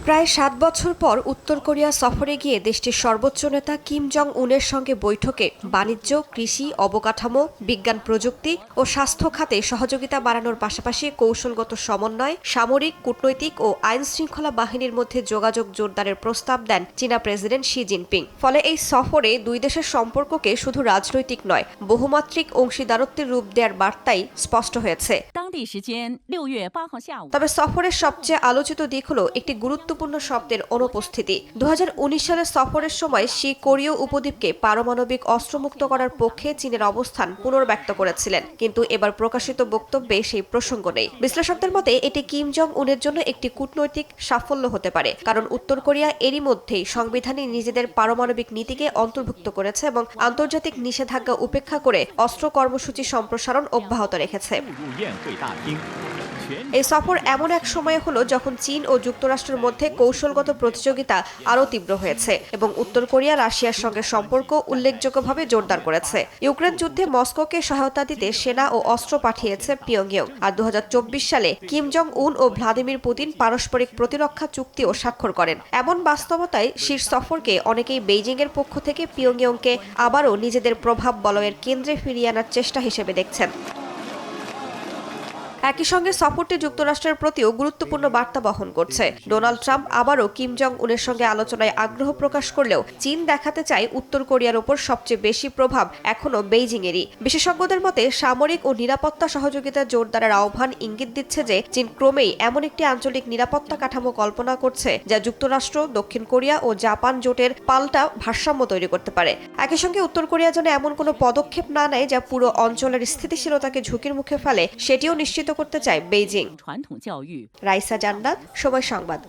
প্রায় ৭ বছর পর উত্তর কোরিয়া সফরে গিয়ে দেশটির সর্বোচ্চ নেতা কিম জং উনের সঙ্গে বৈঠকে বাণিজ্য, কৃষি, অবকাঠামো, বিজ্ঞান প্রযুক্তি ও স্বাস্থ্য খাতে সহযোগিতা বাড়ানোর পাশাপাশি কৌশলগত সমন্বয়, সামরিক, কূটনৈতিক ও আইন শৃঙ্খলা বাহিনীর মধ্যে যোগাযোগ জোরদারের প্রস্তাব দেন চীনা প্রেসিডেন্ট শি জিনপিং। ফলে এই সফরে দুই দেশের সম্পর্ককে শুধু রাজনৈতিক নয়, বহুমাত্রিক অংশীদারত্বের রূপ দেওয়ার বার্তাই স্পষ্ট হয়েছে। তবে সফরের সবচেয়ে আলোচিত দিক হল একটি গুরুত্বপূর্ণ শব্দের অনুপস্থিতি। 2019 সালের সফরের সময় শি কোরীয় উপদ্বীপকে পারমাণবিক অস্ত্রমুক্ত করার পক্ষে চীনের অবস্থান পুনর্ব্যক্ত করেছিলেন, কিন্তু এবার প্রকাশিত বক্তব্যে সেই প্রসঙ্গ নেই। বিশ্লেষকদের মতে এটি কিম জং উনের জন্য একটি কূটনৈতিক সাফল্য হতে পারে, কারণ উত্তর কোরিয়া এরই মধ্যেই সংবিধানে নিজেদের পারমাণবিক নীতিকে অন্তর্ভুক্ত করেছে এবং আন্তর্জাতিক নিষেধাজ্ঞা উপেক্ষা করে অস্ত্র কর্মসূচি সম্প্রসারণ অব্যাহত রেখেছে। এই সফর এমন এক সময়ে হলো যখন চীন ও যুক্তরাষ্ট্রের মধ্যে কৌশলগত প্রতিযোগিতা আরও তীব্র হয়েছে এবং উত্তর কোরিয়া রাশিয়ার সঙ্গে সম্পর্ক উল্লেখযোগ্যভাবে জোরদার করেছে। ইউক্রেন যুদ্ধে মস্কোকে সহায়তা দিতে সেনা ও অস্ত্র পাঠিয়েছে পিয়ংইয়ং। আর 2024 সালে কিম জং উন ও ভ্লাদিমির পুতিন পারস্পরিক প্রতিরক্ষা চুক্তিও স্বাক্ষর করেন। এমন বাস্তবতায় শীর্ষ সফরকে অনেকেই বেইজিংয়ের পক্ষ থেকে পিয়ংইয়ংকে আবারও নিজেদের প্রভাব বলয়ের কেন্দ্রে ফিরিয়ে আনার চেষ্টা হিসেবে দেখছেন। একই সঙ্গে সফরটি যুক্তরাষ্ট্রের প্রতিও গুরুত্বপূর্ণ বার্তা বহন করছে। ডোনাল্ড ট্রাম্প আবারও কিম জং উনের সঙ্গে আলোচনায় আগ্রহ প্রকাশ করলেও চীন দেখাতে চায় উত্তর কোরিয়ার উপর সবচেয়ে বেশি প্রভাব এখনও বেইজিংয়েরই। বিশেষজ্ঞদের মতে সামরিক ও নিরাপত্তা সহযোগিতা জোরদারের আহ্বান ইঙ্গিত দিচ্ছে যে চীন ক্রমেই এমন একটি আঞ্চলিক নিরাপত্তা কাঠামো কল্পনা করছে যা যুক্তরাষ্ট্র, দক্ষিণ কোরিয়া ও জাপান জোটের পাল্টা ভারসাম্য তৈরি করতে পারে। একই সঙ্গে উত্তর কোরিয়া যেন এমন কোনো পদক্ষেপ না নেয় যা পুরো অঞ্চলের স্থিতিশীলতাকে ঝুঁকির মুখে ফেলে, সেটিও নিশ্চিত করতে চায় বেইজিং। রাইসা জান্নাত, সময় সংবাদ।